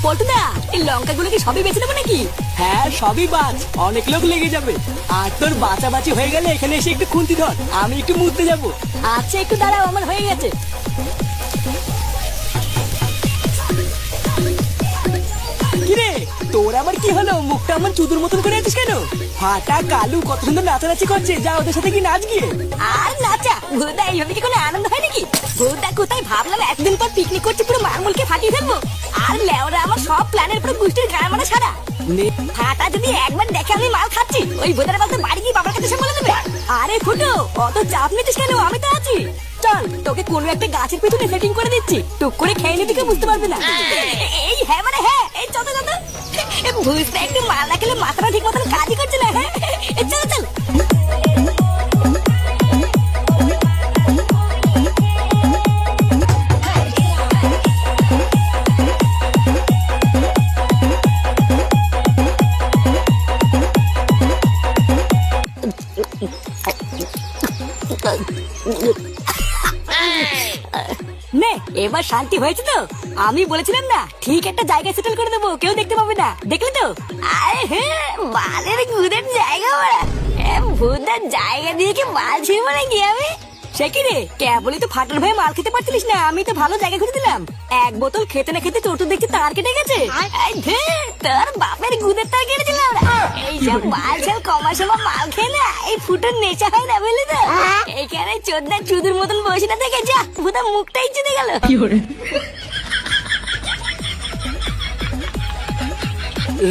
পটুদা, এই লঙ্কাগুলো কি সবই বেঁচে দেবো নাকি? হ্যাঁ সবই বাঁচ, অনেক লোক লেগে যাবে। আর তোর বাঁচাবাচি হয়ে গেলে এখানে এসে একটু খুন্তি ধর, আমি একটু মুততে যাবো। আচ্ছা একটু দাঁড়াও, আমার হয়ে গেছে। কিরে তোর আবার কি হলো? মুখটা আমার চুদুর মতন করে আছিস কেন? ফাটা কালু কত সুন্দর নাচানাচি করছে, যা ওদের সাথে কি নাচ গিয়ে। আর নাচা ভুদা, এইভাবে কি কোনো আনন্দ হয় নাকি? ভুদা কোথায় ভাবলাম এতদিন পর পিকনিক করছি, পুরো মাঙ্গলকে ফাটিয়ে ফেলবো। আর লেওরা আমার সব প্ল্যানের পুরো গোষ্ঠীর গায়ে মারা সারা। ফাটা যদি একবার দেখে আমি মাল খাচ্ছি, ওই ভুদার বলতে বাড়ি গিয়ে বাবার কাছে সামলে দেবে। আরে ফুটো, অত চাপ নিতিস কেন? আমি তো আছি। চল তোকে কোনো একটা গাছের পিছনে সেটিং করে দিচ্ছি, টুক করে খেয়ে নিবি, কেউ বুঝতে পারবে না। এই হ্যাঁ মানে হ্যাঁ, এই চল চল বুঝতে একটু মাল না খেলে মাথাটা ঠিক মতন কাজই করছে না। হ্যাঁ চল চল। নে এবার শান্তি হয়েছে তো? আমি বলেছিলাম না ঠিক একটা জায়গায় সেটেল করে দেবো, কেউ দেখতে পাবে না, দেখলে তো? আরে হ্যাঁ, বালের গুদের জায়গা বড়া। ভূতের জায়গা দিয়ে কি মাল ছিল নাকি আমি? সে কি রে, কেবলই তো ফাটার ভয়ে মাল খেতে পারছিলিস না, আমি তো ভালো জায়গা খুঁজে দিলাম। এক বোতল খেতে না খেতে তোর তো দেখছি তার কেটে গেছে। তোর বাপের গুদের তার কেটে দিলাম। এইসব মাল ছাল কমার মাল খেয়ে না এই ফুটোর নেশা হয় না, বুঝলি তো? এইখানে চোদ্দা চুদুর মতন বসে না দেখে যা, ভূতা মুখটাই চুদে গেল।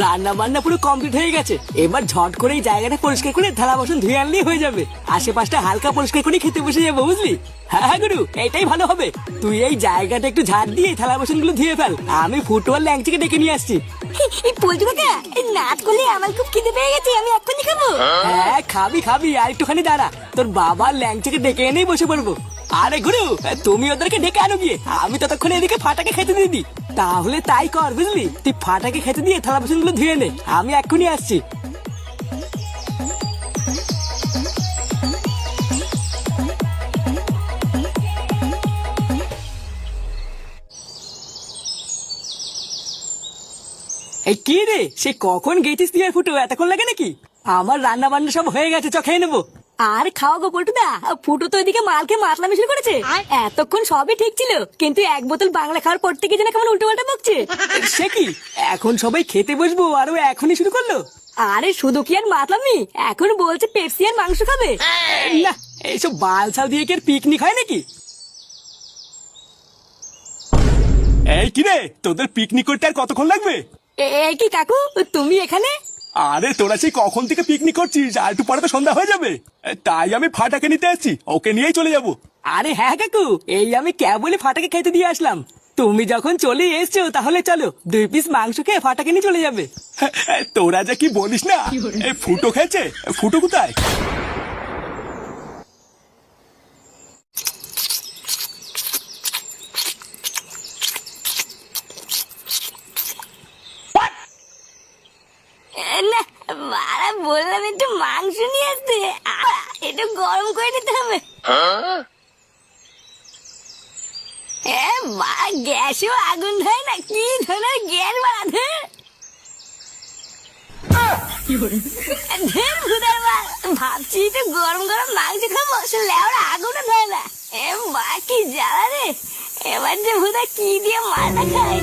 রান্না বান্না পুরো কমপ্লিট হয়ে গেছে, এবার ঝট করে এই জায়গাটা পরিষ্কার করে থালা বাসন ধুয়ে আনলেই হয়ে যাবে। আশেপাশটা হালকা পরিষ্কার করে খেতে বসে যাবো, বুঝলি? হ্যাঁ হ্যাঁ গুরু, এটাই ভালো হবে। তুই এই জায়গাটা একটু ঝাড় দিয়ে থালা বাসন গুলো ধুয়ে ফেল, আমি ফুটবল ল্যাংচিকে ডেকে নিয়ে আসছি। এই পল্টু কাকা, এই নাচ করলে আমার খুব খিদে পেয়ে গেছে, আমি এক্ষুনি খাবো। হ্যাঁ খাবি খাবি, আর একটুখানি দাঁড়া, তোর বাবার ল্যাংচিকে ডেকে এনেই বসে পড়বো। আরে গুরু, তুমি ওদেরকে ডেকে আনো গিয়ে, আমি ততক্ষণে এদিকে ফাটাকে খেতে দিয়ে দিই। তাহলে তাই কর, বুঝলি? তুই ফাটাকে খেতে দিয়ে থালা বাসন গুলো ধুয়ে নে, আমি এক্ষুনি আসছি। এই কি রে, সে কখন গেছিস তুই? আর ফুটো এতক্ষণ লাগে নাকি? আমার রান্না বান্না সব হয়ে গেছে, চ খেয়ে নেবো। আর খাওয়া গো পল্টুদা, ফুটো তো এদিকে মালকে মাতলামি শুরু করেছে। এতক্ষণ সবই ঠিক ছিল, কিন্তু এক বোতল বাংলা খাওয়ার পর থেকে যেন কেমন উল্টো পাল্টা বকছে। সে কি, এখন সবাই খেতে বসবো আর ও এখনই শুরু করলো? আরে শুধু কি আর মাতলামি, এখন বলছে পেপসি আর মাংস খাবে। না, এইসব বালছাল দিয়ে কি আর পিকনিক হয় নাকি? এই কিরে, তোদের পিকনিক করতে আর কতক্ষণ লাগবে? এই কি কাকু, তুমি এখানে? আরে তোরা সেই কখন থেকে পিকনিক করছিস, আর একটু পরে তো সন্ধ্যা হয়ে যাবে। তাই আমি ফাটাকে নিতে আসছি, ওকে নিয়েই চলে যাবো। আরে হ্যাঁ কাকু, এই আমি কেবলই ফাটাকে খেতে দিয়ে আসলাম। তুমি যখন চলে এসছো তাহলে চলো, 2 পিস মাংস খেয়ে ফাটাকে নিয়ে চলে যাবে। তোরা যা কি বলিস না। এই ফুটো খেয়েছে, ফুটো কোথায়? না বাড়া, বললাম একটু মাংস নিয়ে আসতে, একটু গরম করে নিতে হবে। গ্যাসেও আগুন ধরে না, কি ধরনের গ্যাস বাড়াতে। ভাবছি তো গরম গরম মাংস খাবো, সে লেওড়া আগুনও ধরে না। কি জ্বালা রে, এবার যে ভুদা কি দিয়ে মারটা খায়।